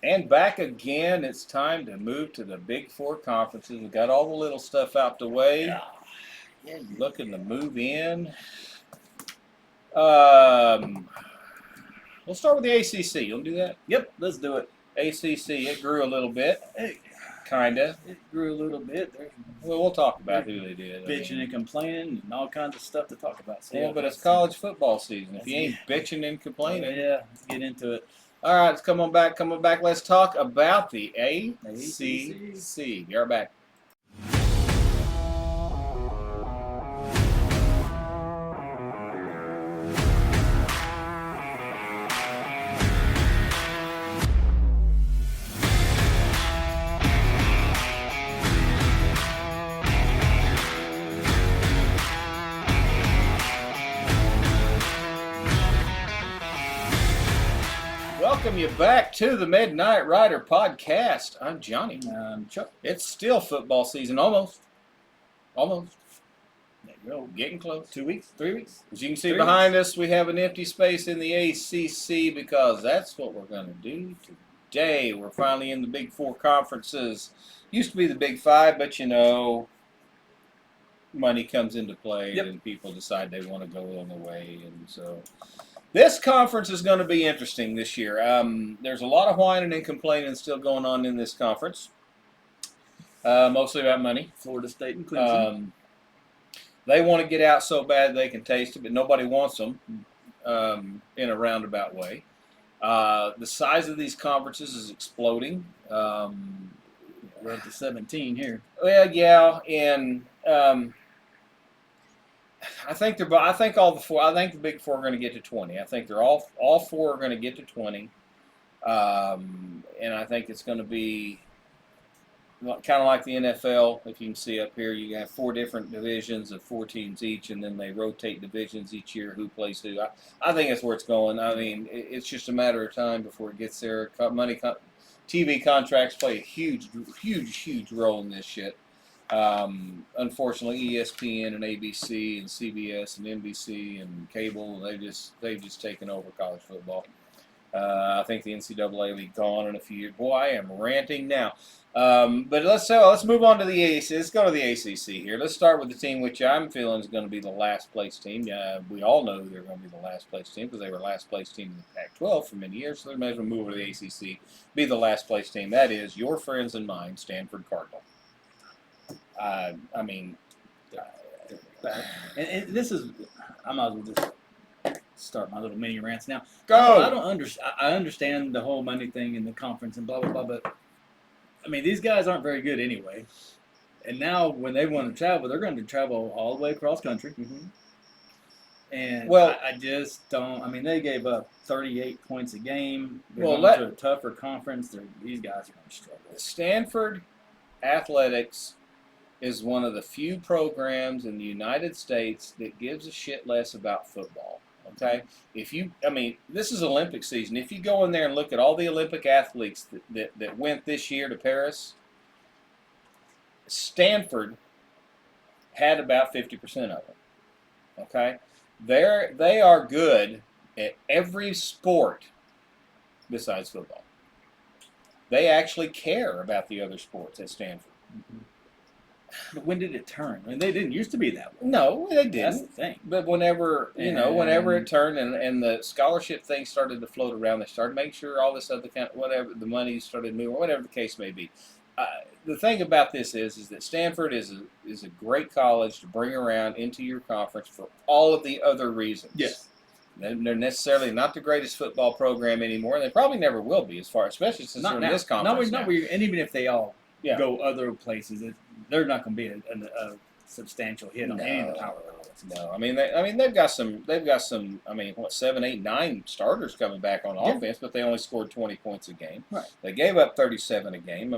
And back again, it's time to move to the Big Four conferences. We got all the little stuff out the way. Looking to move in. We'll start with the ACC. You'll do that? Yep, let's do it. ACC, it grew a little bit. Kinda. It grew a little bit. Well, we'll talk about who they did. Bitching and complaining and all kinds of stuff to talk about. So yeah, but it's college football season. If you ain't bitching and complaining. Yeah, let's get into it. All right, let's come on back. Let's talk about the ACC. You're back. Welcome you back to the Midnight Rider podcast. I'm Johnny. I'm Chuck. It's still football season, almost. There you go, getting close. 2 weeks, 3 weeks. As you can see behind us, we have an empty space in the ACC because that's what we're going to do today. We're finally in the Big Four conferences. Used to be the Big Five, but you know, money comes into play and people decide they want to go on their way, and so this conference is going to be interesting this year. There's a lot of whining and complaining still going on in this conference, mostly about money. Florida State and Clemson. They want to get out so bad they can taste it, but nobody wants them in a roundabout way. The size of these conferences is exploding. We're up to 17 here. Well, yeah, and I think the Big Four are going to get to 20. I think they're all four are going to get to 20, and I think it's going to be kind of like the NFL. If you can see up here, you have 4 different divisions of 4 teams each, and then they rotate divisions each year. Who plays who? I think that's where it's going. I mean, it's just a matter of time before it gets there. TV contracts play a huge role in this shit. Unfortunately, ESPN and ABC and CBS and NBC and cable, they've just taken over college football. I think the NCAA will be gone in a few years. Boy, I am ranting now. But let's move on to the ACC. Let's go to the ACC here. Let's start with the team which I'm feeling is going to be the last place team. We all know they're going to be the last place team because they were last place team in the Pac-12 for many years. So they may as well move over to the ACC, be the last place team. That is your friends and mine, Stanford Cardinal. I mean, and this is, I might as well just start my little mini rants now. Go. I understand the whole money thing in the conference and blah blah blah, but I mean these guys aren't very good anyway. And now when they want to travel, they're going to travel all the way across country. Mm-hmm. And well, I just don't. I mean, they gave up 38 points a game. They're well, going to a tougher conference. These guys are going to struggle. Stanford athletics is one of the few programs in the United States that gives a shit less about football. Okay? This is Olympic season. If you go in there and look at all the Olympic athletes that went this year to Paris, Stanford had about 50% of them. Okay? They are good at every sport besides football. They actually care about the other sports at Stanford. Mm-hmm. But when did it turn? I mean, they didn't used to be that way. No, they didn't. That's the thing. But whenever it turned and the scholarship thing started to float around, they started making sure all this other kind of whatever the money started moving, whatever the case may be. The thing about this is that Stanford is a great college to bring around into your conference for all of the other reasons. Yes. They're necessarily not the greatest football program anymore, and they probably never will be, especially since they're in this conference. And even if they all go other places, they're not going to be a substantial hit on any of the power conferences. No, they've got some. 7, 8, 9 starters coming back on offense, but they only scored 20 points a game. Right. They gave up 37 a game.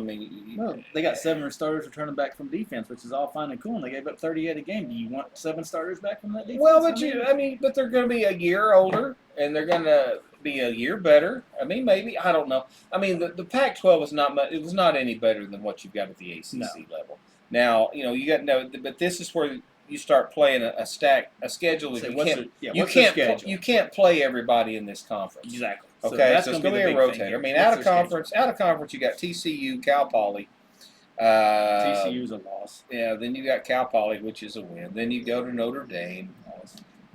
They got 7 starters returning back from defense, which is all fine and cool. And they gave up 38 a game. Do you want 7 starters back from that defense? Well, but they're going to be a year older, and they're going to be a year better. Maybe I don't know. The Pac-12 was not much. It was not any better than what you've got at the ACC level. Now but this is where you start playing a schedule that you can't play everybody in this conference. Exactly. Okay, so it's going to be a big thing rotator. here. I mean, What's their out of conference, you got TCU, Cal Poly. TCU's a loss. Yeah, then you got Cal Poly, which is a win. Then you go to Notre Dame,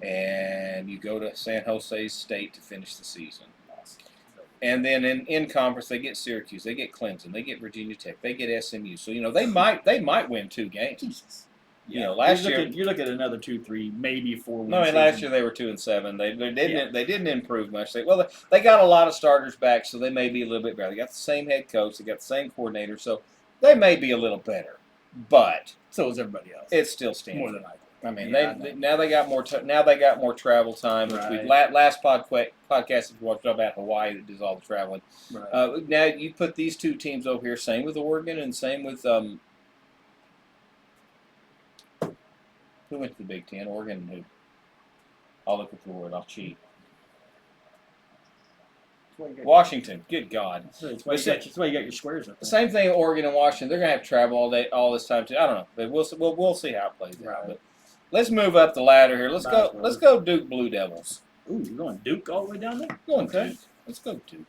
and you go to San Jose State to finish the season. And then in conference, they get Syracuse, they get Clemson, they get Virginia Tech, they get SMU. So they might win 2 games. Jesus. Yeah. Last year you look at another 2, 3, maybe 4 wins. No, I mean, last year they were 2-7. They didn't improve much. They got a lot of starters back, so they may be a little bit better. They got the same head coach, they got the same coordinator, so they may be a little better. But so is everybody else. It's still Stanford. More than likely. I mean, now they got more travel time. Which we last podcast we talked about Hawaii that does all the traveling. Right. Now you put these 2 teams over here. Same with Oregon and same with who went to the Big Ten? Oregon and who? I'll look at the word. I'll cheat. Washington. Good God. That's why you got your squares up there. The same thing. Oregon and Washington. They're going to have to travel all this time too. I don't know, but we'll see how it plays out. But let's move up the ladder here. Let's go Duke Blue Devils. Ooh, you're going Duke all the way down there? Going Duke. Let's go Duke.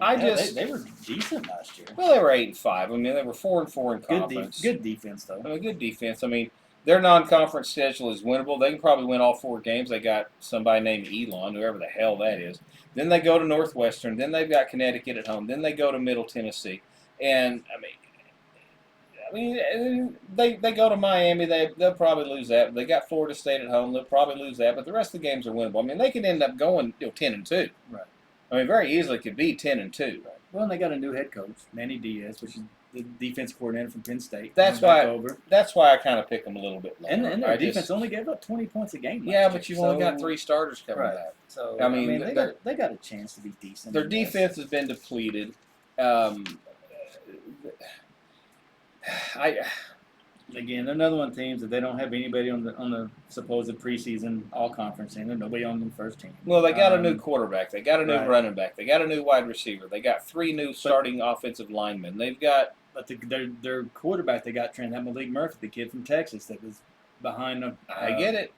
They were decent last year. Well, they were 8-5. I mean, they were 4-4 in conference. Good defense though. I mean, good defense. I mean, their non-conference schedule is winnable. They can probably win all 4 games. They got somebody named Elon, whoever the hell that is. Then they go to Northwestern. Then they've got Connecticut at home. Then they go to Middle Tennessee. And I mean, they go to Miami. They'll probably lose that. They got Florida State at home. They'll probably lose that. But the rest of the games are winnable. I mean, they could end up going 10-2. Right. I mean, very easily could be 10-2. Right. Well, and they got a new head coach, Manny Diaz, which is the defense coordinator from Penn State. That's why I kind of pick them a little bit lower. And their defense only gave up 20 points a game. Yeah, but you've only got 3 starters coming back. So I mean they got a chance to be decent. Their defense has been depleted. Again, they're another one of the teams that they don't have anybody on the supposed preseason all conference team. There's nobody on the first team. Well, they got a new quarterback. They got a new running back. They got a new wide receiver. They got 3 new starting offensive linemen. They've got. But their quarterback, they got trained. That Malik Murphy, the kid from Texas, that was behind I get it.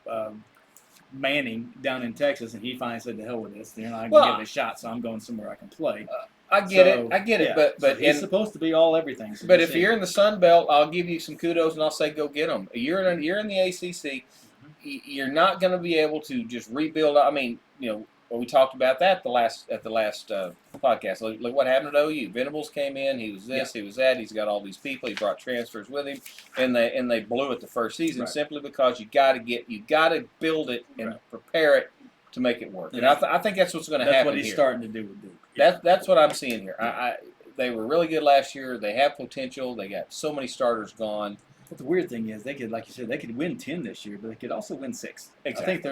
Manning down in Texas, and he finally said, "The hell with this. They're not going to give it a shot, so I'm going somewhere I can play." I get it. But he's supposed to be all everything. So but if you're in the Sun Belt, I'll give you some kudos, and I'll say go get them. You're in the ACC. You're not going to be able to just rebuild. I mean, we talked about that at the last podcast. Look what happened at OU. Venables came in. He was this. He was that. He's got all these people. He brought transfers with him, and they blew it the first season simply because you got to build it and prepare it to make it work. And I think that's what's going to happen. That's what he's starting to do with Duke. That's what I'm seeing here. They were really good last year. They have potential. They got so many starters gone. But the weird thing is, they could, like you said, they could win 10 this year, but they could also win 6. Exactly. I think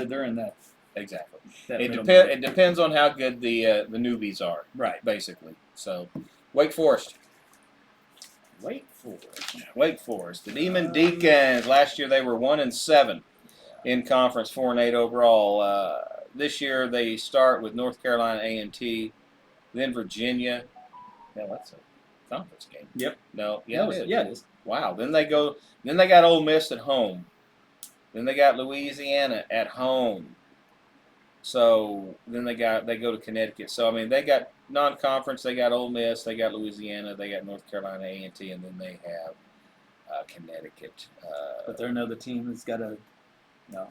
they're in that. Exactly. It depends on how good the newbies are. Right. Basically. So, Wake Forest. Wake Forest. The Demon Deacons. Last year they were 1-7 in conference, 4-8 overall. This year they start with North Carolina A&T, then Virginia. Yeah, that's a conference game. Yep. No. Yeah, it is. Wow. Then they got Ole Miss at home. Then they got Louisiana at home. So then they go to Connecticut. So I mean, they got non-conference. They got Ole Miss. They got Louisiana. They got North Carolina A&T, and then they have Connecticut. But they're another team that's got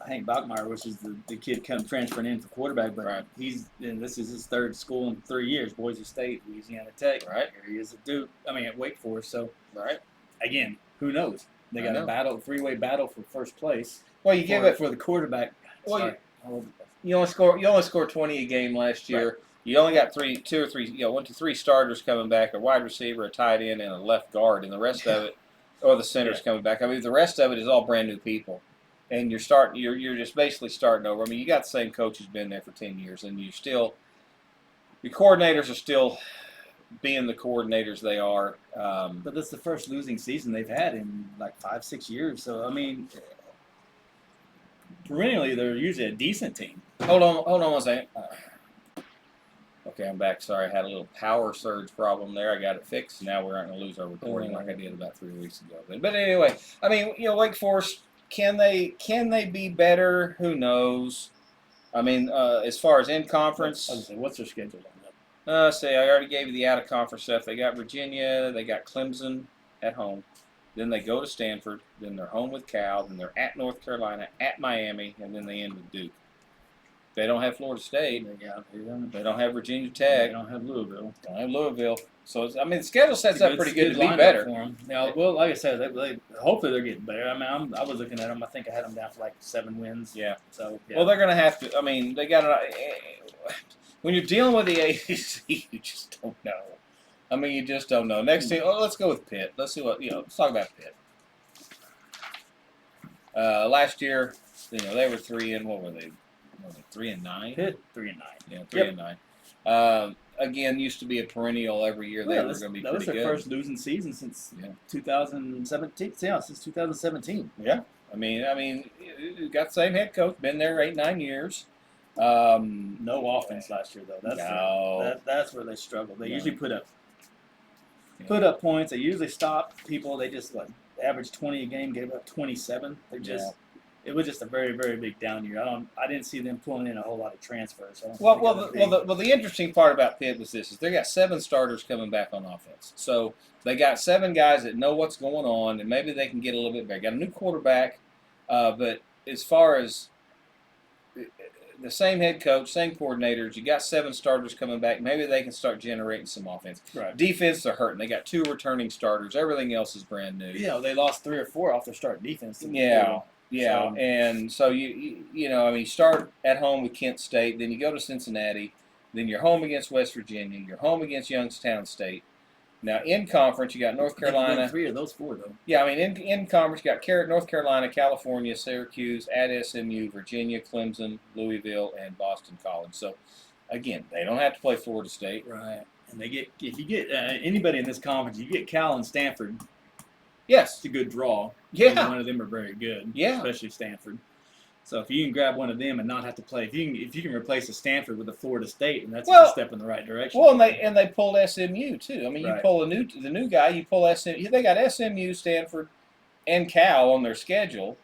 Hank Bachmeier, which is the kid transferring in for quarterback. But this is his 3rd school in 3 years. Boise State, Louisiana Tech. Right. Here he is at Duke. At Wake Forest. So again, who knows? They got a 3-way battle for first place. Well, you give it for the quarterback. Well, you only scored 20 a game last year. Right. You only got 1 to 3 starters coming back, a wide receiver, a tight end, and a left guard, and the rest of it, or the center's coming back. I mean, the rest of it is all brand new people, and you're just basically starting over. I mean, you got the same coach who's been there for 10 years, and your coordinators are still being the coordinators they are. But that's the first losing season they've had in like 5-6 years. So I mean, perennially they're usually a decent team. Hold on 1 second. Okay, I'm back. Sorry, I had a little power surge problem there. I got it fixed. Now we're not going to lose our recording like I did about 3 weeks ago. But anyway, I mean, Wake Forest, can they be better? Who knows? I mean, as far as in conference, I was gonna say, what's their schedule on that? say I already gave you the out of conference stuff. They got Virginia, they got Clemson at home. Then they go to Stanford. Then they're home with Cal. Then they're at North Carolina, at Miami, and then they end with Duke. They don't have Florida State. They don't have Virginia Tech. They don't have Louisville. Don't have Louisville. So I mean, the schedule sets It's a up pretty good to be lineup better. for them. Yeah, well, like I said, they hopefully they're getting better. I mean, I was looking at them. I think I had them down for like 7 wins. Yeah. So yeah. Well, they're going to have to. I mean, they got when you're dealing with the ACC, you just don't know. I mean, you just don't know. Next team, let's go with Pitt. Let's see what Let's talk about Pitt. Last year, they were 3 and what were they? 3-9. Pitt 3-9. Yeah, 3-9. Again, used to be a perennial every year. They were going to be pretty good. That was their first losing season since 2017. Yeah, since 2017. Yeah, I mean, you got the same head coach. Been there 8-9 years. No offense last year though. That's where they struggle. They usually put up points. They usually stop people. They just averaged 20 a game, gave up 27. They're just. It was just a very, very big down year. I didn't see them pulling in a whole lot of transfers. The interesting part about Pitt was this: is they got 7 starters coming back on offense. So they got 7 guys that know what's going on, and maybe they can get a little bit better. Got a new quarterback, but as far as the same head coach, same coordinators, you got 7 starters coming back. Maybe they can start generating some offense. Right. Defense, they're hurting. They got 2 returning starters. Everything else is brand new. Yeah, they lost 3 or 4 off their starting defense. Yeah, and so you start at home with Kent State, then you go to Cincinnati, then you're home against West Virginia, you're home against Youngstown State. Now in conference, you got North Carolina. 3 of those 4 though. Yeah, I mean in conference, you got North Carolina, California, Syracuse, at SMU, Virginia, Clemson, Louisville, and Boston College. So again, they don't have to play Florida State. Right, and if you get anybody in this conference, you get Cal and Stanford. Yes, it's a good draw. Yeah, one of them are very good. Yeah, especially Stanford. So if you can grab one of them and not have to play, if you can replace a Stanford with a Florida State, and that's a step in the right direction. Well, and they pulled SMU too. I mean, you pull the new guy, you pull SMU. They got SMU, Stanford, and Cal on their schedule,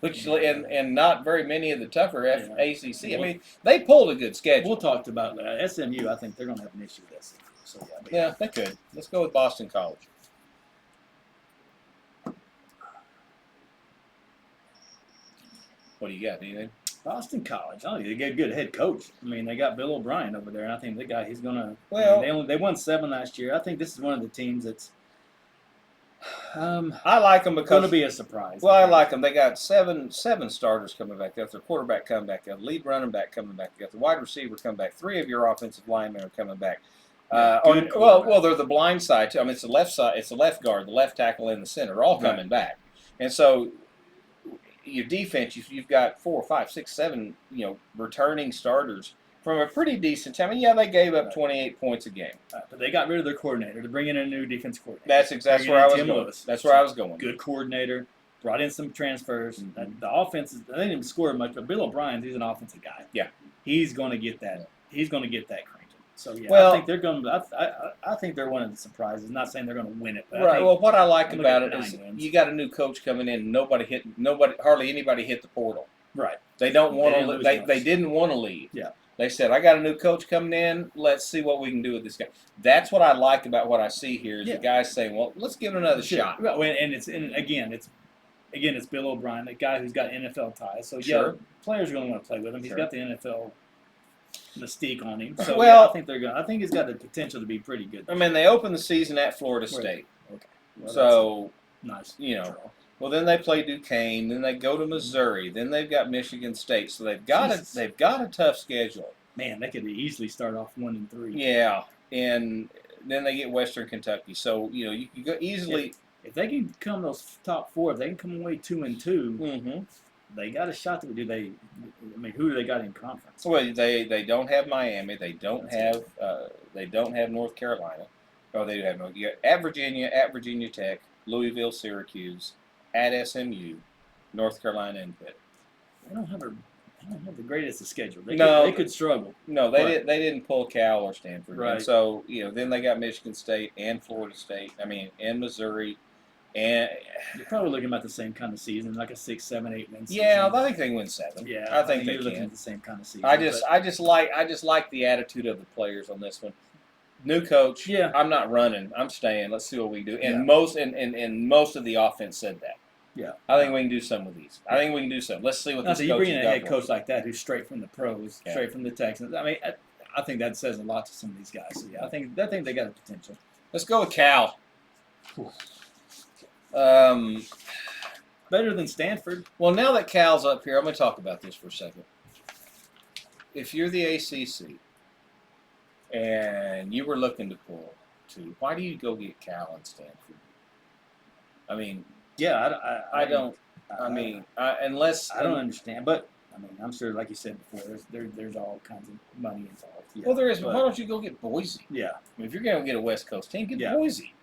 which and not very many of the tougher ACC. I mean, they pulled a good schedule. We'll talk about that. SMU. I think they're going to have an issue with SMU. So yeah, they could. Let's go with Boston College. What do you got? Anything? Boston College. Oh, they get a good head coach. I mean, they got Bill O'Brien over there, and I think the guy he's gonna. Well, they won 7 last year. I think this is one of the teams that's. I like them because going to be a surprise. Well, I like them. They got seven starters coming back. They got their quarterback coming back. They got the lead running back coming back. They got the wide receiver coming back. 3 of your offensive linemen are coming back. Well, they're the blind side too. I mean, it's the left side. It's the left guard, the left tackle, and the center are all coming back, and so. Your defense, you've got 4, 5, 6, 7, returning starters from a pretty decent time. I mean, yeah, they gave up 28 points a game, but they got rid of their coordinator to bring in a new defense coordinator. That's exactly where I was going. That's where I was going. Good coordinator, brought in some transfers. The offense, they didn't even score much, but Bill O'Brien, he's an offensive guy. Yeah, he's going to get that. He's going to get that cranking. So yeah, well, I think they're going. I think they're one of the surprises. Not saying they're going to win it, but right. Well, what I like about it is you got a new coach coming in. Hardly anybody hit the portal. Right. They don't want to. They didn't want to leave. Yeah. They said, "I got a new coach coming in. Let's see what we can do with this guy." That's what I like about what I see here. Is the guys saying, "Well, let's give it another shot." Right. And again, it's Bill O'Brien, a guy who's got NFL ties. So players are going to want to play with him. He's got the NFL mystique on him. So I think they're going. I think he's got the potential to be pretty good. I mean, they opened the season at Florida State. Okay. Well, so nice. Well, then they play Duquesne. Then they go to Missouri. Then they've got Michigan State. So they've got a tough schedule. Man, they could easily start off 1-3. Yeah, and then they get Western Kentucky. So you can go easily. If they can come those top 4, if they can come away 2-2. Mm-hmm. They got a shot to do. Who do they got in conference? Well, they don't have Miami. They don't have North Carolina. Oh, they do have North. You got at Virginia Tech, Louisville, Syracuse, at SMU, North Carolina, and Pitt. They don't have the greatest of schedule. They could struggle. No, they didn't pull Cal or Stanford. Right. And so then they got Michigan State and Florida State. I mean, and Missouri. And you're probably looking about the same kind of season, like a 6, 7, 8 win season. yeah, I think they can win 7. Yeah, I think they you're looking can. at the same kind of season. I just like the attitude of the players on this one. New coach. Yeah. I'm not running. I'm staying. Let's see what we do. And Yeah. most of the offense said that. Yeah. I think we can do something with these. I think we can do something. Let's see what this coach you bring in a head got coach like that who's straight from the pros, Yeah. straight from the Texans. I mean, I think that says a lot to some of these guys. So yeah, I think they got the potential. Let's go with Cal. Better than Stanford. Well, now that Cal's up here, I'm going to talk about this for a second. If you're the ACC and you were looking to pull two, why do you go get Cal and Stanford? I mean, yeah, I don't. I mean, unless I don't understand, but I mean, I'm sure, like you said before, there's all kinds of money involved. Yeah, well, there is. But why don't you go get Boise? Yeah. I mean, if you're going to get a West Coast team, get Yeah. Boise.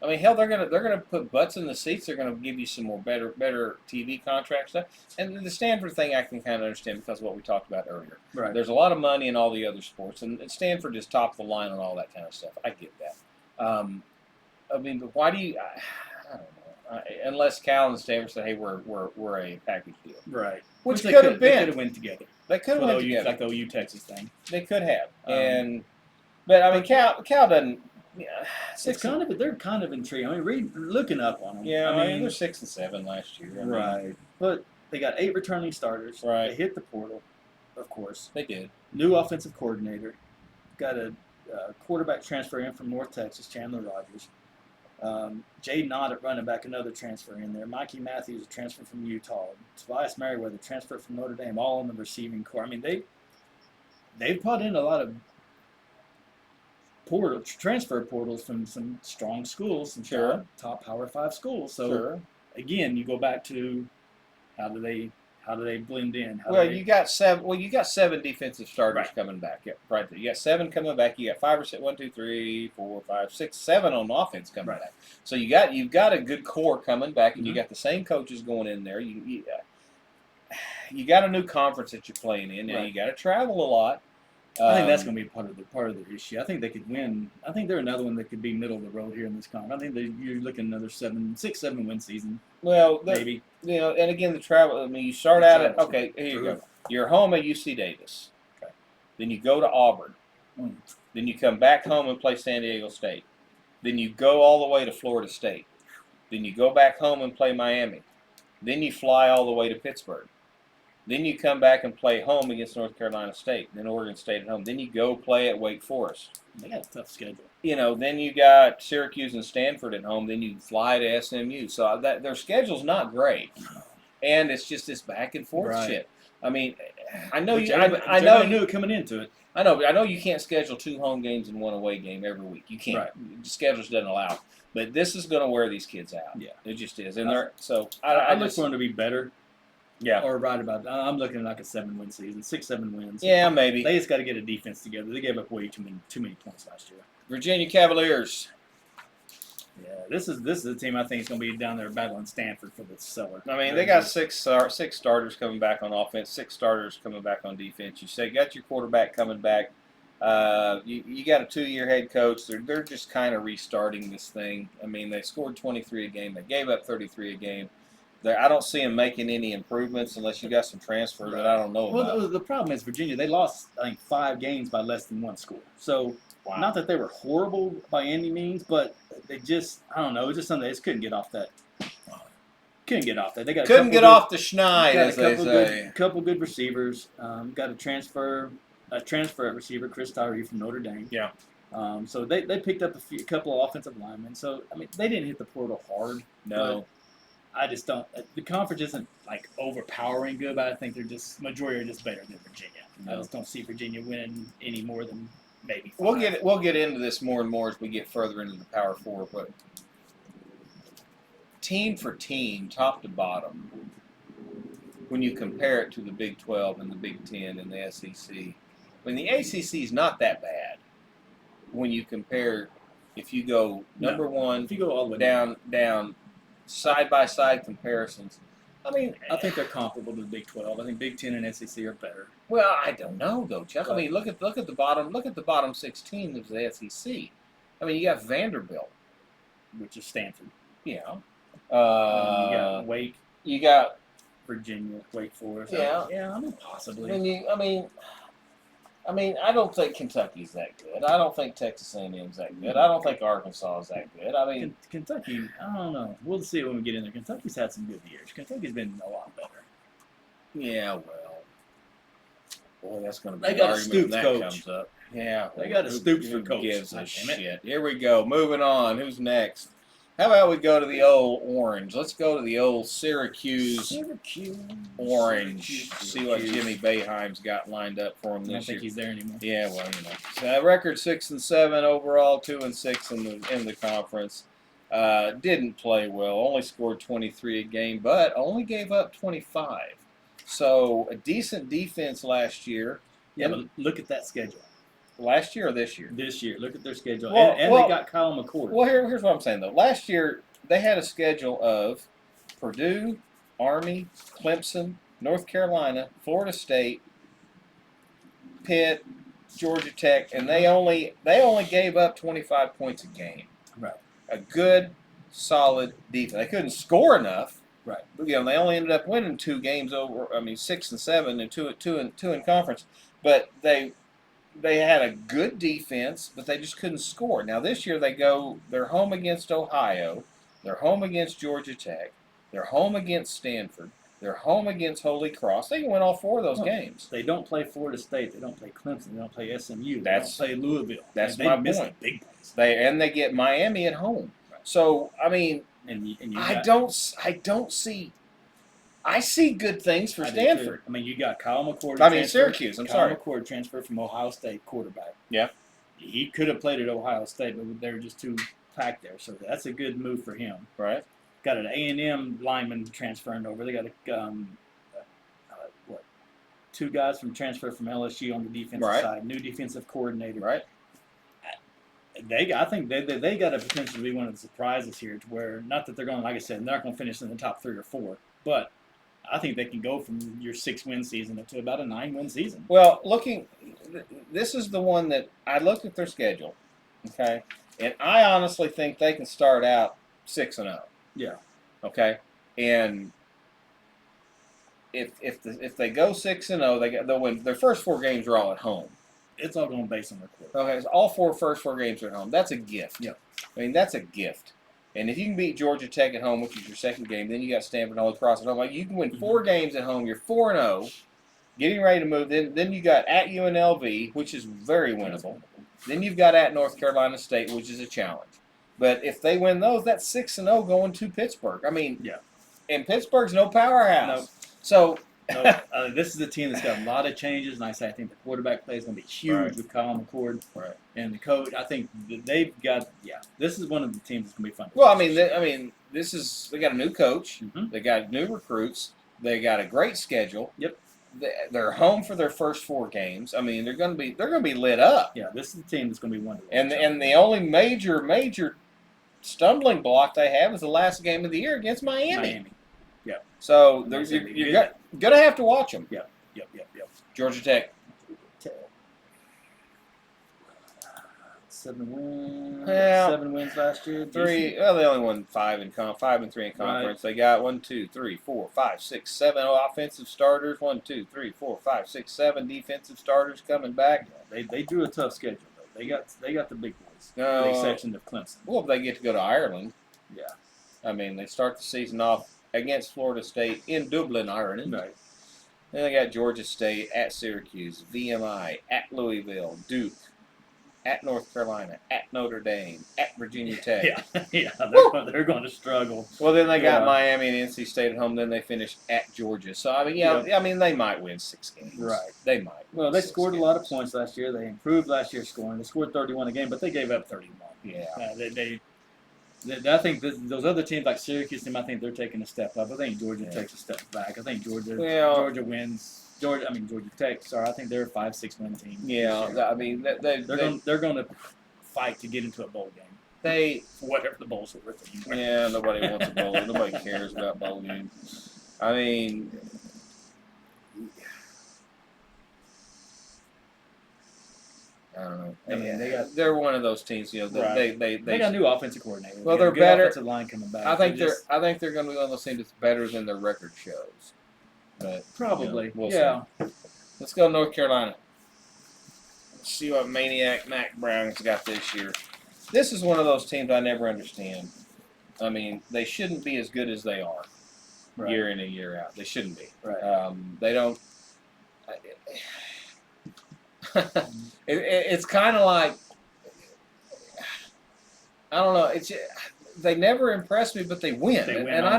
I mean, hell, they're gonna put butts in the seats. They're gonna give you some more better TV contract stuff. And the Stanford thing, I can kind of understand because of what we talked about earlier. Right. There's a lot of money in all the other sports, and Stanford is top of the line on all that kind of stuff. I get that. I mean, but why do you? I don't know. Unless Cal and Stanford say, "Hey, we're a package deal," Right. Which they could have They been. could have went together. They could have Well, went together. like the OU Texas thing. They could have. But I mean, Cal doesn't. Yeah, They're kind of intriguing. I mean, looking up on them. Yeah, I mean, they're 6 and 7 last year. Right. But they got 8 returning starters. Right. They hit the portal, of course. They did. New offensive coordinator. Got a quarterback transfer in from North Texas, Chandler Rogers. Jay Nott at running back, another transfer in there. Mikey Matthews, a transfer from Utah. Tobias Merriweather, transfer from Notre Dame, all in the receiving core. I mean, they've brought in a lot of transfer portals from some strong schools, some top Power 5 schools. So again, you go back to how do they blend in? You got 7. Well, you got 7 defensive starters coming back. Yeah, right there. You got 7 coming back. You got 5 or 6. 1, 2, 3, 4, 5, 6, 7 on offense coming back. So you've got a good core coming back, and you got the same coaches going in there. You got a new conference that you're playing in. Now you got to travel a lot. I think that's going to be part of the issue. I think they could win. I think they're another one that could be middle of the road here in this conference. I think you're looking at another 6, 7 win season. Well, maybe. You know, and again, the travel. I mean, you start out at here you go. You're home at UC Davis. Okay. Then you go to Auburn. Then you come back home and play San Diego State. Then you go all the way to Florida State. Then you go back home and play Miami. Then you fly all the way to Pittsburgh. Then you come back and play home against North Carolina State, then Oregon State at home. Then you go play at Wake Forest. They got a tough schedule. You know, then you got Syracuse and Stanford at home. Then you fly to SMU. So their schedule's not great, and it's just this back and forth shit. I mean, I know I know knew it coming into it. I know you can't schedule 2 home games and 1 away game every week. You can't. Right. The schedules doesn't allow it. But this is going to wear these kids out. Yeah, it just is. And I look for them to be better. Yeah. Or right about it. I'm looking at like a 7-win season, 6, 7 wins. Yeah, maybe. They just got to get a defense together. They gave up way too many points last year. Virginia Cavaliers. Yeah, this is a team I think is going to be down there battling Stanford for the cellar. I mean, they got 6 starters coming back on offense, 6 starters coming back on defense. You got your quarterback coming back. You got a 2-year head coach. They're just kind of restarting this thing. I mean, they scored 23 a game. They gave up 33 a game. I don't see them making any improvements unless you got some transfers that I don't know about. Well, the problem is Virginia. They lost, I think, 5 games by less than 1 score. So, not that they were horrible by any means, but they just, I don't know, it was just something they just couldn't get off that. They got couldn't get off the schneid, as they say. A couple good receivers. Got a transfer at receiver, Chris Tyree from Notre Dame. Yeah. So they picked up a couple of offensive linemen. So, I mean, they didn't hit the portal hard. No. I just don't. The conference isn't like overpowering good, but I think majority are just better than Virginia. No. I just don't see Virginia winning any more than maybe 5. We'll get into this more and more as we get further into the Power 4, but team for team, top to bottom, when you compare it to the Big 12 and the Big 10 and the SEC, I mean the ACC is not that bad when you compare. If you go number 1, if you go all the way down. Side-by-side comparisons. I mean, I think they're comparable to the Big 12. I think Big 10 and SEC are better. Well, I don't know though, Chuck. I mean, look at the bottom. Look at the bottom 16 of the SEC. I mean, you got Vanderbilt, which is Stanford. Yeah. You got Wake. You got Virginia, Wake Forest. Yeah. Yeah, I mean, possibly. I mean, I don't think Kentucky's that good. I don't think Texas A&M's that good. I don't think Arkansas is that good. I mean, Kentucky, I don't know. We'll see it when we get in there. Kentucky's had some good years. Kentucky's been a lot better. Yeah, well, boy, that's going to be they an got argument a Stoops when that coach. Comes up. Yeah, they got a Stoops who for coach. Gives a Damn shit. it. Here we go. Moving on. Who's next? How about we go to the old Orange? Let's go to the old Syracuse Orange. See what Jimmy Boeheim's got lined up for him this year. I don't think he's there anymore. Yeah, well, So record 6-7 overall, 2-6 in the conference. Didn't play well. Only scored 23 a game, but only gave up 25. So a decent defense last year. Yeah, but look at that schedule. Last year or this year? This year. Look at their schedule. Well, and they got Kyle McCord. Well, here's what I'm saying, though. Last year, they had a schedule of Purdue, Army, Clemson, North Carolina, Florida State, Pitt, Georgia Tech, and they only gave up 25 points a game. Right. A good, solid defense. They couldn't score enough. Right. But, they only ended up winning 2 games over. 6-7 and two in conference. But they had a good defense, but they just couldn't score. Now this year they're home against Ohio, they're home against Georgia Tech, they're home against Stanford, they're home against Holy Cross. They can win all 4 of those games. They don't play Florida State, they don't play Clemson, they don't play SMU, they don't play Louisville. That's they my miss point. The big ones. They get Miami at home. Right. So I mean, I don't see. I see good things for Stanford. I mean, you got Kyle McCord. Syracuse. Kyle McCord transferred from Ohio State, quarterback. Yeah. He could have played at Ohio State, but they were just too packed there. So that's a good move for him. Right. Got an A&M lineman transferring over. They got 2 guys from transfer from LSU on the defensive side. New defensive coordinator. Right. I think they got a potential to be one of the surprises here, to where not that they're going, like I said, they're not going to finish in the top 3 or 4, but I think they can go from your 6-win season to about a 9-win season. Well, this is the one that I looked at their schedule, okay, and I honestly think they can start out 6-0. Yeah. Okay, and if they go 6-0, they'll win. Their first 4 games are all at home. It's all going based on their quarterback. Okay, so all first 4 games are at home. That's a gift. Yeah. I mean, that's a gift. And if you can beat Georgia Tech at home, which is your second game, then you got Stanford and Holy Cross at home. Like, you can win 4 games at home. You're 4-0, getting ready to move. Then you got at UNLV, which is very winnable. Then you've got at North Carolina State, which is a challenge. But if they win those, that's 6-0 going to Pittsburgh. I mean, yeah. And Pittsburgh's no powerhouse. No. So this is a team that's got a lot of changes, and I think the quarterback play is going to be huge with Kyle McCord. Right. And the coach, I think they've got, this is one of the teams that's going to be fun. Well, they got a new coach. Mm-hmm. They got new recruits. They got a great schedule. Yep. They're home for their first 4 games. I mean, they're going to be lit up. Yeah, this is the team that's going to be wonderful. And the only major stumbling block they have is the last game of the year against Miami. Yeah. So you're going to have to watch them. Yep. Georgia Tech. 7 wins. Yeah. 7 wins last year. 3. Well, they only won 5 and 3 in conference. Right. They got 1, 2, 3, 4, 5, 6, 7 offensive starters. 1, 2, 3, 4, 5, 6, 7 defensive starters coming back. They drew a tough schedule though. They got the big boys. No. With the exception of Clemson. Well, they get to go to Ireland. Yeah. I mean, they start the season off against Florida State in Dublin, Ireland. Right. Then they got Georgia State at Syracuse, VMI at Louisville, Duke, at North Carolina, at Notre Dame, at Virginia Tech. They're going to struggle. Well, then they got Miami and NC State at home. Then they finished at Georgia. So I mean, they might win 6 games. Right. They might. Well, they scored a lot of points last year. They improved last year's scoring. They scored 31 a game, but they gave up 31. Yeah. I think those other teams like Syracuse, I think they're taking a step up. I think Georgia takes a step back. I think Georgia wins. Georgia Tech. Sorry, I think they're a 5-6 win team. Yeah, I mean they're going to fight to get into a bowl game. Whatever the bowls are worth. Yeah, nobody wants a bowl. Nobody cares about bowl games. I mean, I don't know. I mean, they're one of those teams. You know, right. they got a new offensive coordinator. Well, they're good better. Offensive line coming back. I think they're going to be one of those teams that's better than their record shows. But probably, we'll yeah. see. Let's go to North Carolina. Let's see what maniac Mac Brown's got this year. This is one of those teams I never understand. I mean, they shouldn't be as good as they are, right. Year in and year out. They shouldn't be. Right. They don't. It's kind of like, I don't know. They never impress me, but they win, and I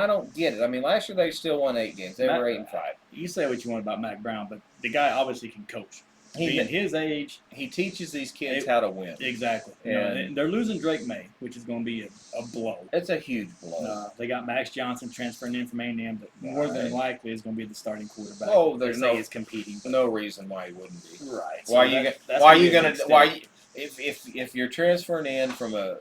don't get it. I mean, last year they still won 8 games. They were 8-5. You say what you want about Mac Brown, but the guy obviously can coach. At his age, he teaches these kids how to win. Exactly. And they're losing Drake May, which is going to be a blow. It's a huge blow. They got Max Johnson transferring in from A&M, but more than likely is going to be the starting quarterback. Oh, there's he's competing. No reason why he wouldn't be. Right. If you're transferring in from a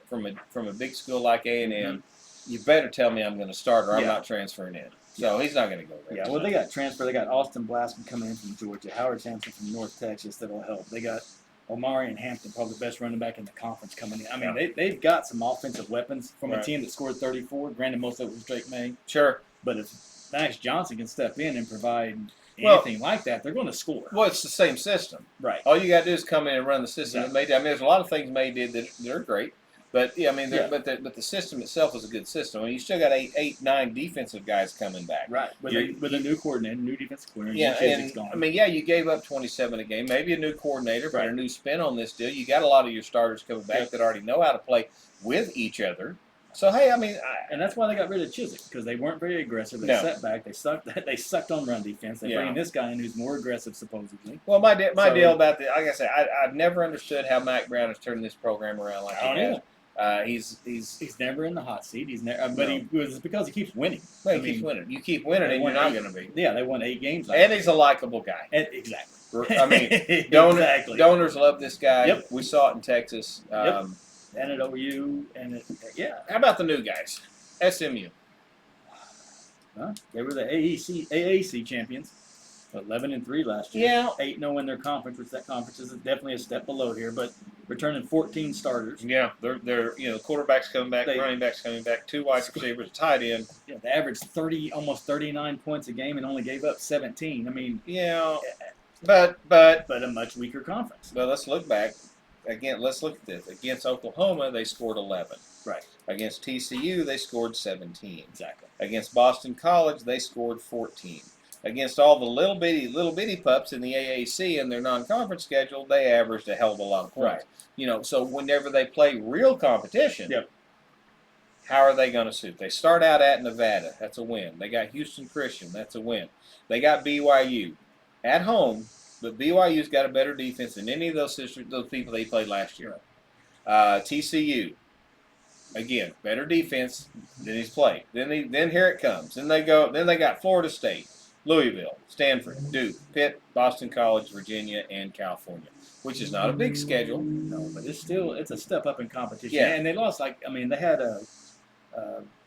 big school like A&M, you better tell me I'm going to start, or I'm not transferring in. So he's not going to go there. Yeah, well, they got transfer. They got Austin Blaskman coming in from Georgia, Howard Sampson from North Texas that'll help. They got Omari and Hampton, probably the best running back in the conference, coming in. I mean, they've got some offensive weapons from a team that scored 34. Granted, most of it was Drake May. Sure. But if Max Johnson can step in and provide anything like that, they're going to score. Well, it's the same system. Right. All you got to do is come in and run the system. Exactly. I mean, there's a lot of things May did that are great. But yeah, I mean, but the system itself is a good system. I mean, you still got 9 defensive guys coming back, right? With a new coordinator, new defensive coordinator. Yeah, and gone. I mean, you gave up 27 a game, maybe a new coordinator, but a new spin on this deal. You got a lot of your starters coming back that already know how to play with each other. So hey, I mean, and that's why they got rid of Chiswick, because they weren't very aggressive. They sat back. They sucked on run defense. They bring this guy in who's more aggressive, supposedly. Well, my deal about the, like I said, I've never understood how Mac Brown has turned this program around like he has. He's never in the hot seat. He's never, but he was because he keeps winning. Well, he keeps winning. You keep winning, and you're not going to be. Yeah, they won 8 games. And he's a likable guy. Exactly. I mean, donors love this guy. Yep. We saw it in Texas. And at OU, and How about the new guys? SMU. They were the AAC champions. 11-3 last year. Yeah. 8-0 in their conference, which that conference is definitely a step below here, but returning 14 starters. Yeah, they're quarterbacks coming back, running backs coming back, 2 wide receivers, tight end. Yeah, they averaged almost 39 points a game and only gave up 17. I mean, but a much weaker conference. Well, let's look back again. Let's look at this. Against Oklahoma, they scored 11. Right. Against TCU, they scored 17. Exactly. Against Boston College, they scored 14. Against all the little bitty pups in the AAC in their non-conference schedule, they averaged a hell of a lot of points. Right. So whenever they play real competition, how are they going to suit? They start out at Nevada. That's a win. They got Houston Christian. That's a win. They got BYU at home, but BYU's got a better defense than any of those people they played last year. TCU, again, better defense than he's played. Then here it comes. Then they got Florida State, Louisville, Stanford, Duke, Pitt, Boston College, Virginia, and California, which is not a big schedule. No, but it's a step up in competition. Yeah. And they lost, they had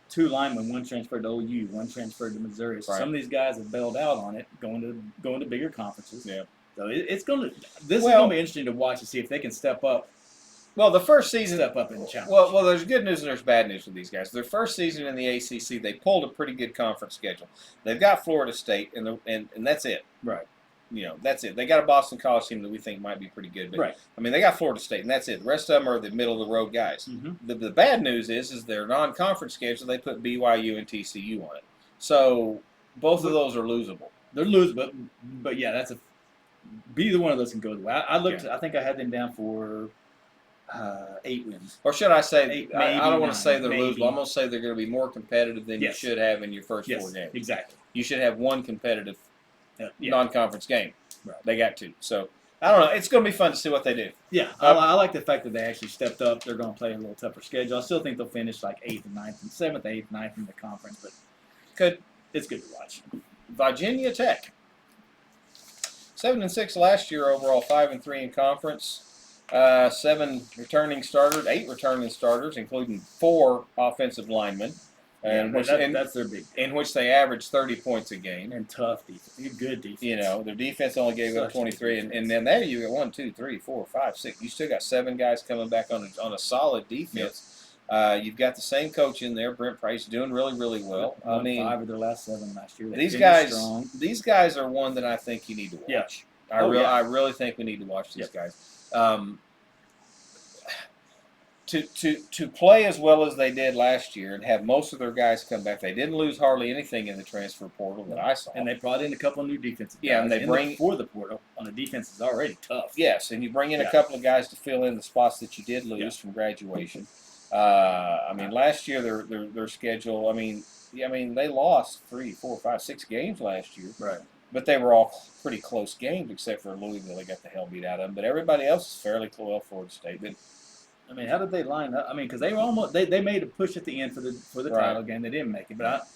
2 linemen, one transferred to OU, one transferred to Missouri. So some of these guys have bailed out on it, going to bigger conferences. Yeah. So this is going to be interesting to watch to see if they can step up. Well, the first season step up in the challenge. Well, there's good news and there's bad news for these guys. Their first season in the ACC, they pulled a pretty good conference schedule. They've got Florida State, and that's it. Right. That's it. They got a Boston College team that we think might be pretty good. But, I mean, they got Florida State, and that's it. The rest of them are the middle-of-the-road guys. Mm-hmm. The bad news is their non-conference schedule, they put BYU and TCU on it. So both of those are losable. They're losable, but yeah, that's either one of those can go the way. I looked. I think I had them down for 8 wins. Or should I say, I don't want to 9, say they're maybe. losable. I'm going to say they're going to be more competitive than you should have in your first 4 games. Exactly. You should have 1 competitive non-conference game. Right. They got 2. So, I don't know. It's going to be fun to see what they do. Yeah, I like the fact that they actually stepped up. They're going to play a little tougher schedule. I still think they'll finish like 8th and 9th and 7th, 8th, 9th in the conference, but it's good to watch. Virginia Tech. 7-6 last year overall, 5-3 in conference. 8 returning starters, including 4 offensive linemen. and that's their big in which they averaged 30 points a game. And tough defense, good defense. You know, their defense only gave up 23, and then there you got 1, 2, 3, 4, 5, 6. You still got 7 guys coming back on a solid defense. Yep. You've got the same coach in there, Brent Price, doing really, really well. I mean, 5 of their last 7 last year. These guys are one that I think you need to watch. Yeah. I really think we need to watch these guys. To play as well as they did last year and have most of their guys come back, they didn't lose hardly anything in the transfer portal that I saw. And they brought in a couple of new defensive guys. Yeah, and they bring for the portal on the defense is already tough. Yes, and you bring in a couple of guys to fill in the spots that you did lose from graduation. I mean, last year their schedule. I mean, they lost 3, 4, 5, 6 games last year. Right. But they were all pretty close games, except for Louisville. They got the hell beat out of them. But everybody else is fairly close. Florida State. But, I mean, how did they line up? I mean, because they were almost they made a push at the end for the title game. They didn't make it, but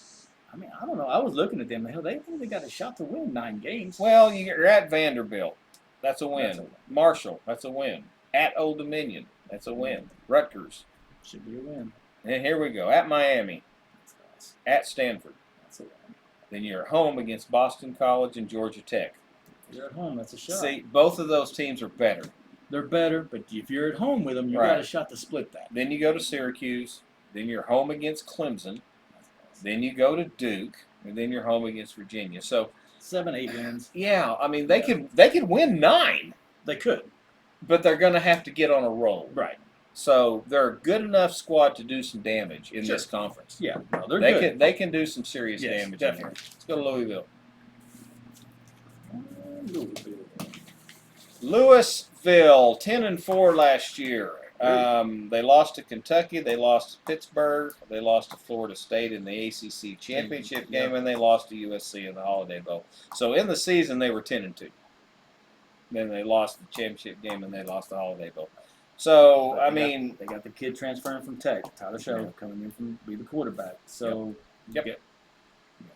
I mean, I don't know. I was looking at them. They think they got a shot to win 9 games. Well, you're at Vanderbilt. That's a win. Marshall. That's a win. At Old Dominion. That's a win. Rutgers. Should be a win. And here we go. At Miami. That's nice. At Stanford. That's a win. Then you're at home against Boston College and Georgia Tech. If you're at home, that's a shot. See, both of those teams are better. They're better, but if you're at home with them, you got a shot to split that. Then you go to Syracuse. Then you're home against Clemson. Then you go to Duke, and then you're home against Virginia. So 7, 8 wins. Yeah, I mean they could win 9. They could, but they're going to have to get on a roll. Right. So they're a good enough squad to do some damage in this conference. Yeah, no, they're good. They can do some serious damage. Definitely. In here. Let's go to Louisville. Louisville, 10-4 last year. They lost to Kentucky. They lost to Pittsburgh. They lost to Florida State in the ACC championship game, and they lost to USC in the Holiday Bowl. So in the season, they were 10-2. Then they lost the championship game, and they lost the Holiday Bowl. So they got the kid transferring from Tech, Tyler Show, coming in from be the quarterback. So you get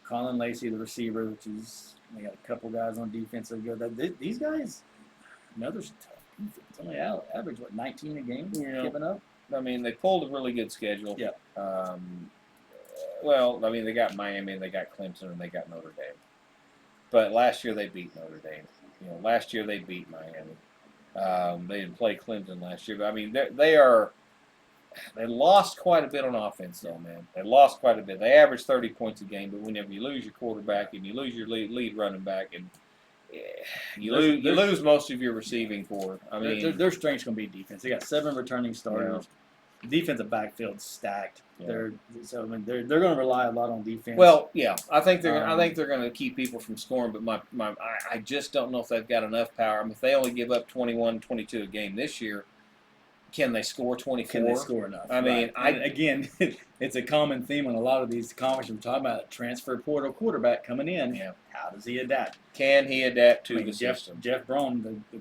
Colin Lacey, the receiver, they got a couple guys on defense that go. These guys, another tough defense. Only average 19 a game, giving up. I mean, they pulled a really good schedule. Yeah. Well, I mean, they got Miami, and they got Clemson, and they got Notre Dame. But last year they beat Notre Dame. Last year they beat Miami. They didn't play Clemson last year, but I mean, they lost quite a bit on offense, though, man. They lost quite a bit. They averaged 30 points a game, but whenever you lose your quarterback and you lose your lead running back, and you lose most of your receiving core. I mean, their strength's going to be defense. They got 7 returning starters. Defensive backfield stacked. Yeah. They're going to rely a lot on defense. Well, yeah, I think they're going to keep people from scoring, but I just don't know if they've got enough power. I mean, if they only give up 21, 22 a game this year, can they score 24? Can they score enough? I mean, again, it's a common theme on a lot of these conferences we're talking about. Transfer portal quarterback coming in. Yeah. How does he adapt? Can he adapt to the system? Jeff Braun, the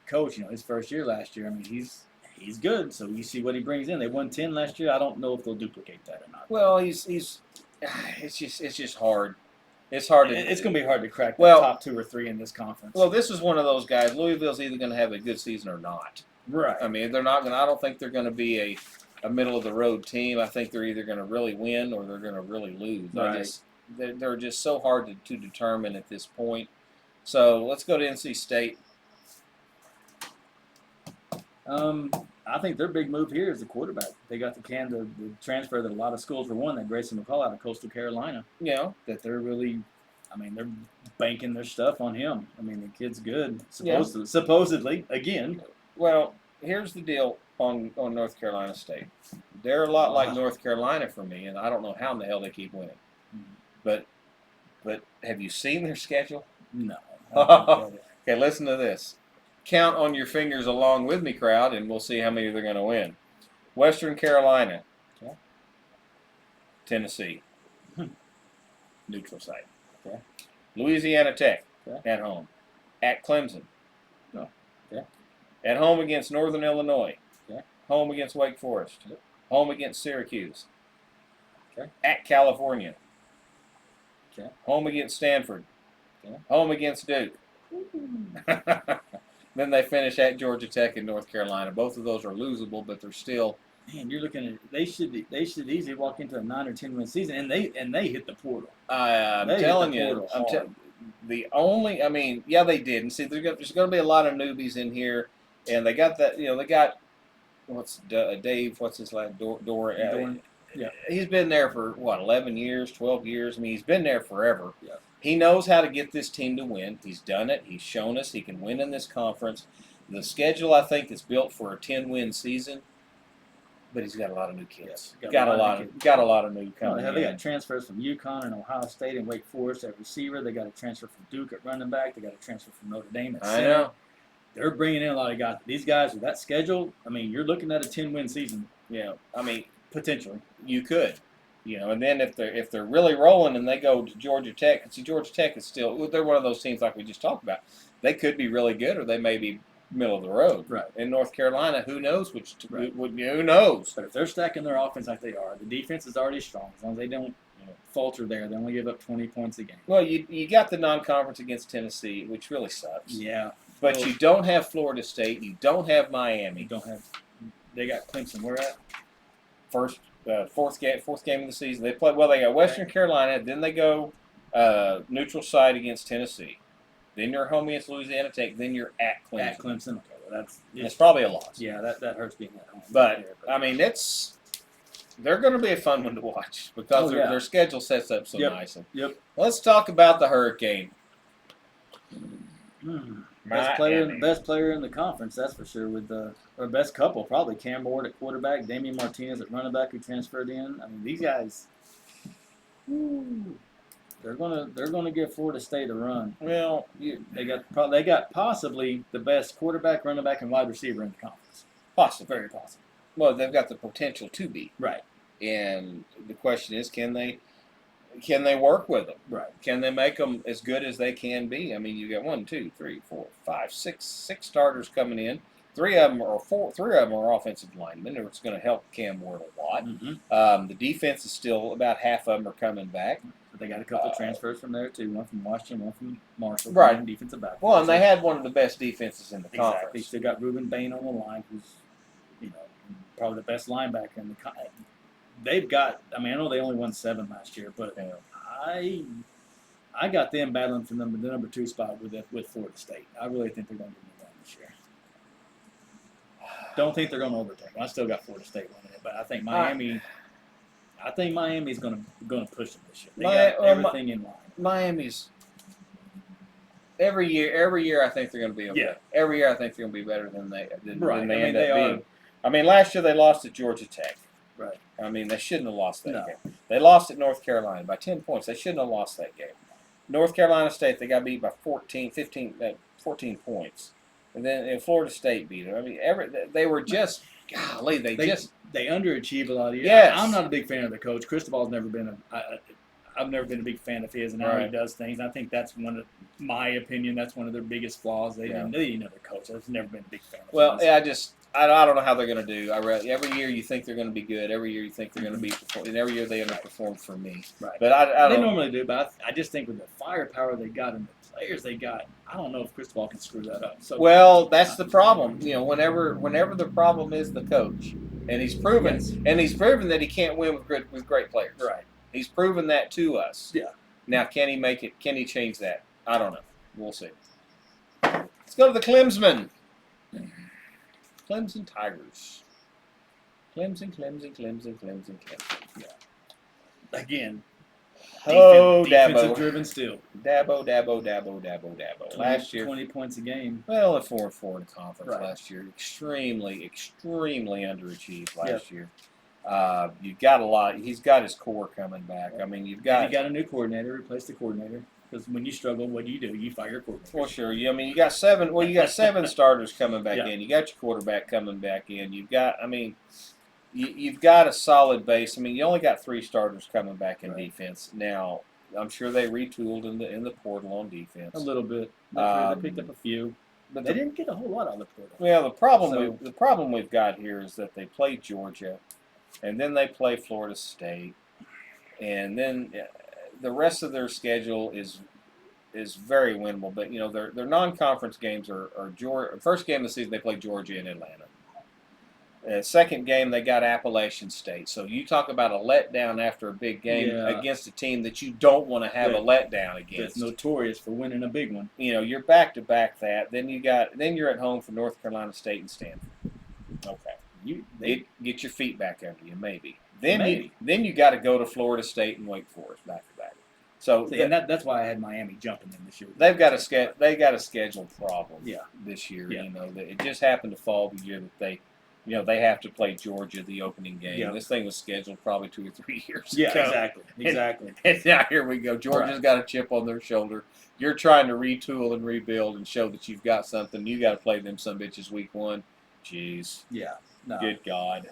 coach, his first year last year. I mean, he's good. So you see what he brings in. They won 10 last year. I don't know if they'll duplicate that or not. Well, it's just hard. It's hard. It's going to be hard to crack the top 2 or 3 in this conference. Well, this is one of those guys. Louisville's either going to have a good season or not. Right. I mean, they're not going. I don't think they're going to be a middle of the road team. I think they're either going to really win or they're going to really lose. Right. They're just so hard to determine at this point. So let's go to NC State. I think their big move here is the quarterback. They got the transfer that a lot of schools were one, that Grayson McCall out of Coastal Carolina. That they're really, they're banking their stuff on him. I mean, the kid's good, supposedly, again. Well, here's the deal on North Carolina State. They're a lot like North Carolina for me, and I don't know how in the hell they keep winning. But have you seen their schedule? No. Okay, listen to this. Count on your fingers along with me, crowd, and we'll see how many they're going to win. Western Carolina. Okay. Tennessee. Neutral site. Okay. Louisiana Tech. Okay. At home. At Clemson. Oh. Okay. At home against Northern Illinois. Okay. Home against Wake Forest. Yep. Home against Syracuse. Okay. At California. Okay. Home against Stanford. Okay. Home against Duke. Then they finish at Georgia Tech and North Carolina. Both of those are losable, but they're still man, you're looking at they should easily walk into a 9 or 10 win season, and they hit the portal. I'm They hit telling the you, portal hard. they did. And see, there's going to be a lot of newbies in here, and they got that. They got Dave. What's his last Doran. Yeah. He's been there for 11 years, 12 years. I mean, he's been there forever. Yeah. He knows how to get this team to win. He's done it. He's shown us he can win in this conference. The schedule, I think, is built for a 10-win season. But he's got a lot of new kids. Yeah, got a lot of new coming. They got transfers from UConn and Ohio State and Wake Forest at receiver. They got a transfer from Duke at running back. They got a transfer from Notre Dame at center. I know. They're bringing in a lot of guys. These guys with that schedule, I mean, you're looking at a 10-win season. Yeah, I mean, potentially you could. And then if they're really rolling and they go to Georgia Tech, and see Georgia Tech is still, they're one of those teams like we just talked about. They could be really good, or they may be middle of the road. Right. In North Carolina, who knows Right. Who knows? But if they're stacking their offense like they are, the defense is already strong. As long as they don't falter there, they only give up 20 points a game. Well, you got the non-conference against Tennessee, which really sucks. Yeah. But you don't have Florida State. You don't have Miami. You don't have. They got Clemson. Where at? Fourth game of the season. They play. Well, they got Western Carolina. Then they go neutral site against Tennessee. Then you're home against Louisiana Tech. Then you're at Clemson. At Clemson. Okay, well, it's probably a loss. Yeah, that hurts being at home. But I mean, they're going to be a fun one to watch because their schedule sets up so nicely. Yep. Let's talk about the Hurricane. Best player in the conference, that's for sure. Or best couple probably. Cam Ward at quarterback, Damian Martinez at running back who transferred in. I mean, these guys. They're gonna give Florida State a run. Well, they got possibly the best quarterback, running back, and wide receiver in the conference. Possible, very possible. Well, they've got the potential to be right. And the question is, can they work with them? Right. Can they make them as good as they can be? I mean, you got 6 starters coming in. Three of them are offensive linemen. It's going to help Cam Ward a lot. Mm-hmm. The defense is still about half of them are coming back. They got a couple of transfers from there too. One from Washington, one from Marshall. Right. Defensive back. Well, and they had one of the best defenses in the conference. They still got Ruben Bain on the line, who's probably the best linebacker in the conference. They've got. I mean, I know they only won 7 last year, but I got them battling for the number 2 spot with Florida State. I really think they're going to win this year. Don't think they're going to overtake them. I still got Florida State winning it, but I think Miami. I think Miami's going to push them this year. They got everything in line. Miami's every year. I think they're going to be okay. Yeah. Every year I think they're going to be better than they end up being. Are. I mean, last year they lost to Georgia Tech. Right. I mean, they shouldn't have lost that game. They lost at North Carolina by 10 points. They shouldn't have lost that game. North Carolina State, they got beat by 14 points. And then Florida State beat them. I mean, they were just, golly, they underachieve a lot of years. Yes. I'm not a big fan of the coach. Cristobal's never been I've never been a big fan of his and how he does things. I think that's my opinion, that's one of their biggest flaws. They didn't know the coach. I've never been a big fan of his. Well, I don't know how they're going to do. Every year you think they're going to be good. Every year you think they're going to be performing. And every year they underperform for me. Right. But they normally do. But I just think with the firepower they got and the players they got, I don't know if Cristobal can screw that up. So that's the problem. Whenever the problem is the coach, and he's proven that he can't win with great players. Right. He's proven that to us. Yeah. Now, can he make it? Can he change that? I don't know. We'll see. Let's go to the Clemson. Clemson Tigers. Clemson. Yeah. Again. Defensive-driven still. Dabo. Last year, 20 points a game. Well, 4-4 in the conference last year. Extremely underachieved last year. You've got a lot. He's got his core coming back. I mean, you got a new coordinator. Replace the coordinator. Because when you struggle, what do? You fire your coordinator. Well, sure. I mean, you got 7. Well, you got 7 starters coming back in. You got your quarterback coming back in. You've got. I mean, you've got a solid base. I mean, you only got 3 starters coming back in defense. Now, I'm sure they retooled in the portal on defense a little bit. They picked up a few, but they didn't get a whole lot on the portal. Well, the problem we've got here is that they play Georgia, and then they play Florida State, and then the rest of their schedule is very winnable. But their non-conference games are Georgia. First game of the season they play Georgia in Atlanta. Second game, they got Appalachian State. So you talk about a letdown after a big game Yeah. against a team that you don't want to have a letdown against. That's notorious for winning a big one. You know, you're back to back that. Then you're at home for North Carolina State and Stanford. Okay, get your feet back under you, maybe. Then you got to go to Florida State and Wake Forest back to back. So and that's why I had Miami jumping in this year. They've got a schedule problem. This year. Yeah. You know, it just happened to fall the year that they have to play Georgia the opening game. Yeah. This thing was scheduled probably 2 or 3 years Yeah, ago. exactly. And now here we go. Georgia's got a chip on their shoulder. You're trying to retool and rebuild and show that you've got something. You got to play them some bitches week 1. Jeez. Yeah. No. Good God.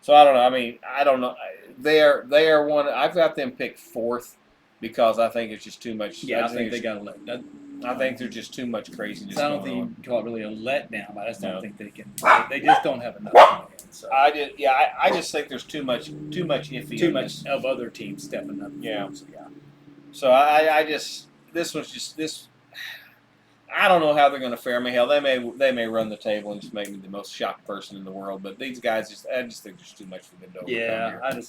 So I don't know. I mean, I don't know. They are one. I've got them picked 4th because I think it's just too much. Yeah, I think they got to let. I think there's just too much craziness. I don't going on. think you can call it really a letdown, but I just don't think they can. They just don't have enough. Coming in, so. I just think there's too much iffy. Too much of other teams stepping up. Yeah. So, yeah. So this. I don't know how they're going to fare me. Hell, they may run the table and just make me the most shocked person in the world. But these guys, I just think there's too much for them to overcome here.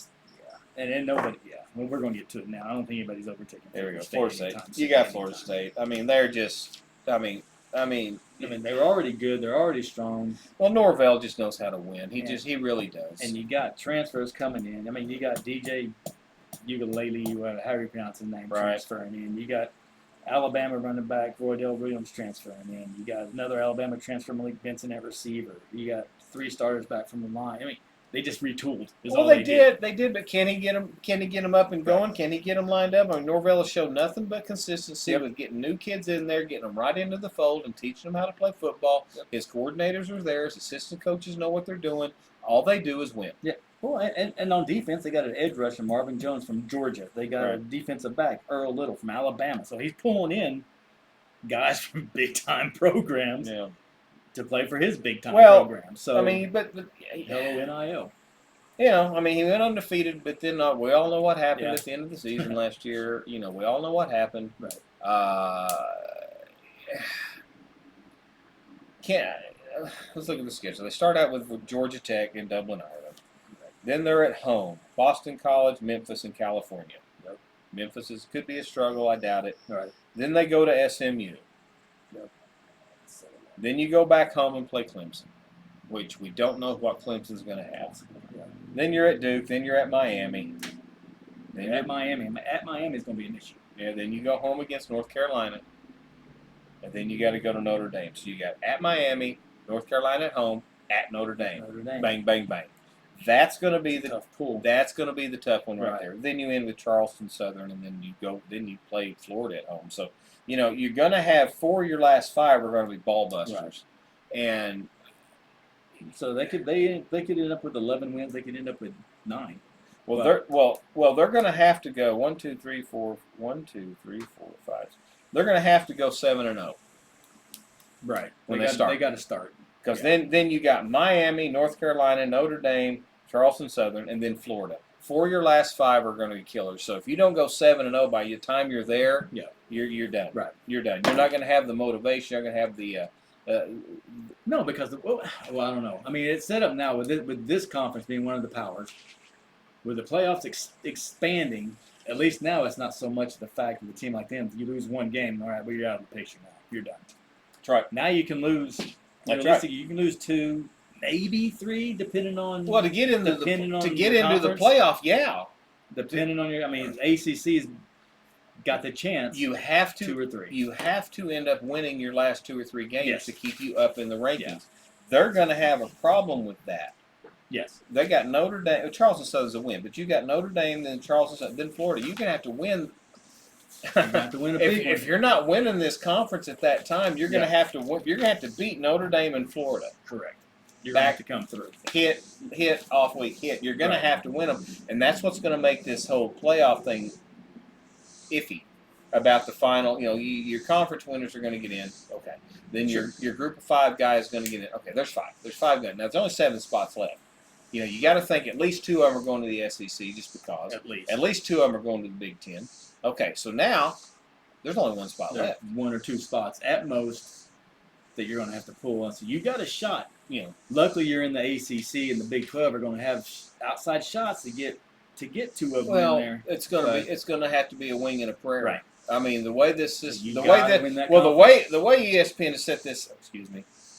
And nobody. Yeah, well, we're going to get to it now. I don't think anybody's overtaking. There we go. Florida State. You got Florida State. I mean, they're just. I mean, they were already good. They're already strong. Well, Norvell just knows how to win. He really does. And you got transfers coming in. I mean, you got DJ Ugalele, however you pronounce his name, transferring in. You got Alabama running back Roydell Williams transferring in. You got another Alabama transfer, Malik Benson at receiver. You got 3 starters back from the line. I mean, they just retooled. They did. But can he get them up and going? Can he get them lined up? I mean, Norvell has showed nothing but consistency with getting new kids in there, getting them right into the fold, and teaching them how to play football. His coordinators are there. His assistant coaches know what they're doing. All they do is win. Yeah. Well, and on defense, they got an edge rusher, Marvin Jones from Georgia. They got a defensive back, Earl Little from Alabama. So he's pulling in guys from big-time programs to play for his big-time program. So I mean, but NIL. You know, I mean, he went undefeated, but then we all know what happened at the end of the season last year. You know, we all know what happened. Right. Let's look at the schedule. They start out with Georgia Tech in Dublin, Ireland. Then they're at home. Boston College, Memphis, and California. Yep. Memphis could be a struggle. I doubt it. Right. Then they go to SMU. Yep. Then you go back home and play Clemson, which we don't know what Clemson's going to have. Yeah. Then you're at Duke. Then you're at Miami. Then at Miami. At Miami is going to be an issue. Yeah. Then you go home against North Carolina. And then you got to go to Notre Dame. So you got at Miami, North Carolina at home, at Notre Dame. Bang, bang, bang. That's going to be the tough pull. That's going to be the tough one right there. Then you end with Charleston Southern, and then you play Florida at home. So you know you're going to have 4 of your last 5 are going to be ball busters, and so they could end up with 11 wins. They could end up with 9. Well, they're going to have to go 1, 2, 3, 4, 1, 2, 3, 4, 5. They're going to have to go 7-0. Right. When they start, they got to start. Because then you got Miami, North Carolina, Notre Dame, Charleston Southern, and then Florida. 4 of your last 5 are going to be killers. So if you don't go 7-0 by the time you're there, you're done. Right. You're done. You're not going to have the motivation. You're going to have the no, because I don't know. I mean, it's set up now with this conference being one of the powers, with the playoffs expanding. At least now, it's not so much the fact that a team like them, you lose 1 game, all right, well, you're out of the picture now. You're done. That's right. Now you can lose. You can lose 2, maybe 3, depending on. Well, to get into the playoff, Depending on ACC's got the chance. You have to 2 or 3. You have to end up winning your last 2 or 3 games to keep you up in the rankings. Yeah. They're going to have a problem with that. Yes. They got Notre Dame. Charleston Southern's a win, but you got Notre Dame, then Charleston, then Florida. You're going to have to win. If you're not winning this conference at that time, you're going to have to. You're going to have to beat Notre Dame and Florida. Correct. You're going to have to come through. Hit off week, hit. You're going to have to win them, and that's what's going to make this whole playoff thing iffy. About the final, your conference winners are going to get in. Okay. Then your group of 5 guys is going to get in. Okay, there's 5. There's 5 guys. Now there's only 7 spots left. You got to think at least 2 of them are going to the SEC just because. At least 2 of them are going to the Big Ten. Okay, so now there's only 1 spot left. 1 or 2 spots at most that you're going to have to pull on. So you got a shot Luckily, you're in the ACC, and the Big 12 are going to have outside shots to get to a win there. It's going to have to be a wing and a prayer. Right. I mean, the way this is, the way ESPN has set this,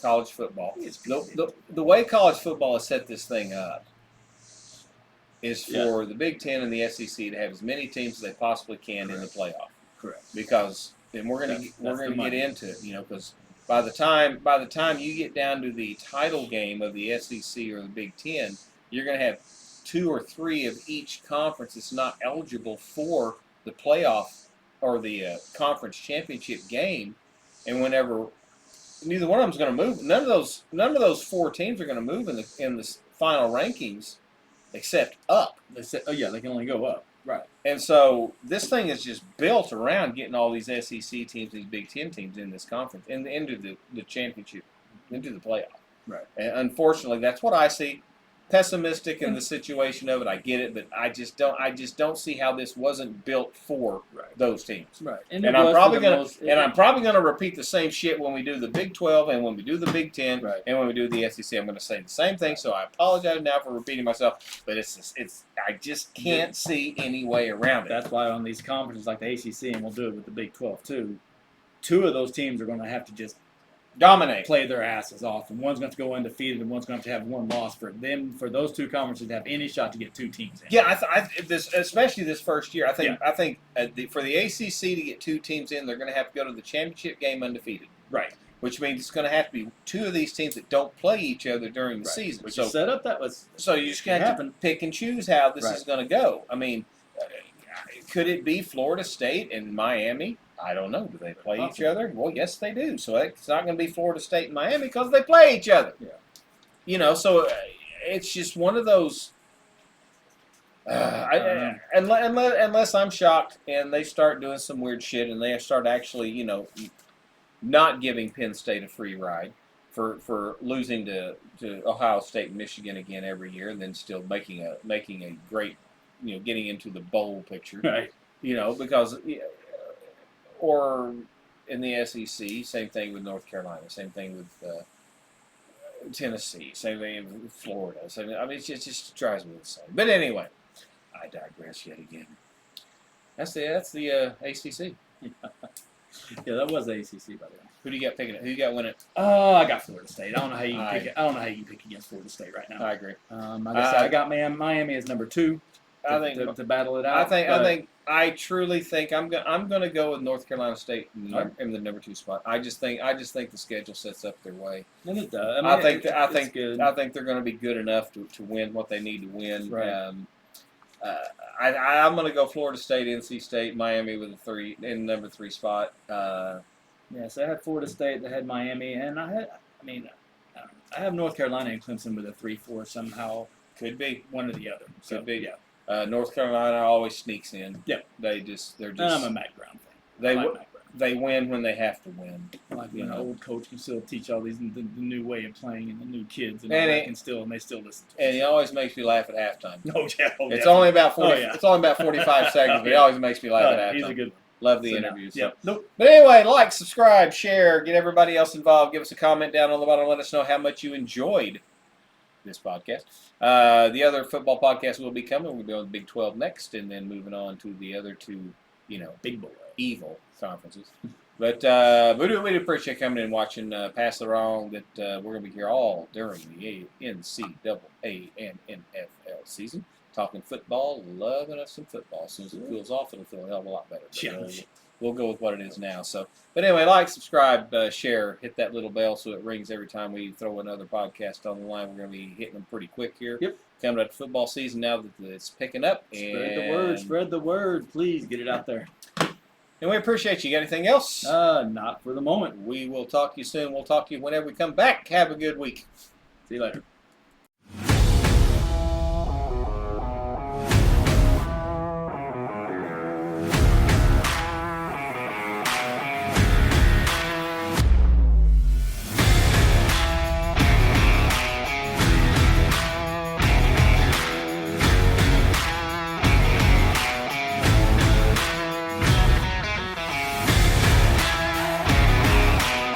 college football. The way college football has set this thing up is for the Big Ten and the SEC to have as many teams as they possibly can in the playoff. Correct. Because, and we're going to get into it, because by the time you get down to the title game of the SEC or the Big Ten, you're going to have 2 or 3 of each conference that's not eligible for the playoff or the conference championship game, and whenever neither one of them's going to move, none of those 4 teams are going to move in the final rankings, except up. They said, they can only go up. Right. And so this thing is just built around getting all these SEC teams, these Big Ten teams in this conference, into the championship, into the playoff. Right. And unfortunately, that's what I see. Pessimistic in the situation of it, I get it, but I just don't see how this wasn't built for those teams. Right. And I'm probably gonna repeat the same shit when we do the Big 12 and when we do the Big 10 and when we do the SEC. I'm gonna say the same thing. So I apologize now for repeating myself, but I just can't see any way around it. That's why on these conferences like the ACC, and we'll do it with the Big 12 too, 2 of those teams are going to have to just dominate, play their asses off, and one's going to go undefeated, and one's going to have 1 loss for those 2 conferences to have any shot to get 2 teams in. Yeah, especially this first year, I think for the ACC to get 2 teams in, they're going to have to go to the championship game undefeated. Right. Which means it's going to have to be 2 of these teams that don't play each other during the season. Which is set up so you just have to pick and choose how this is going to go. I mean, could it be Florida State and Miami? I don't know. Do they play each other? Well, yes, they do. So it's not going to be Florida State and Miami because they play each other. Yeah. So it's just one of those. Unless I'm shocked and they start doing some weird shit and they start actually, not giving Penn State a free ride for losing to Ohio State and Michigan again every year, and then still making a great, getting into the bowl picture. Right. Because. Or in the SEC, same thing with North Carolina, same thing with Tennessee, same thing with Florida. It just drives me insane. But anyway, I digress yet again. That's the ACC. Yeah, that was the ACC, by the way. Who do you got picking it? Who you got winning? I got Florida State. I don't know how you can pick it. I don't know how you can pick against Florida State right now. I agree. I got Miami as number 2. To battle it out. I truly think I'm going to go with North Carolina State in the number 2 spot. I just think the schedule sets up their way. And it does. I think they're going to be good enough to win what they need to win. Right. I'm going to go Florida State, NC State, Miami with number 3 spot. So I had Florida State, I had Miami, and I have North Carolina and Clemson with a 3-4 somehow. Could be one or the other. Could be. Yeah. North Carolina always sneaks in. Yeah. They're just. I'm a Matt Brown fan. They win when they have to win. Like when an old coach can still teach all these the new way of playing and the new kids and they still listen to us. And he always makes me laugh at halftime. It's only about 40. It's only about 45 seconds, but he always makes me laugh at halftime. He's a good one. Love the interviews. Yep. Nope. But anyway, like, subscribe, share, get everybody else involved. Give us a comment down on the bottom. Let us know how much you enjoyed this podcast. The other football podcast will be coming. We'll be on the Big 12 next, and then moving on to the other 2, big boy evil conferences. But we do appreciate coming in and watching. Pass it along that we're going to be here all during the NCAA and NFL season. Talking football, loving us some football. As soon as it cools off, it'll feel a hell of a lot better. We'll go with what it is now. So, but anyway, like, subscribe, share, hit that little bell so it rings every time we throw another podcast on the line. We're going to be hitting them pretty quick here. Yep. Coming up to football season now that it's picking up. Spread the word. Please get it out there. And we appreciate you. Got anything else? Not for the moment. We will talk to you soon. We'll talk to you whenever we come back. Have a good week. See you later.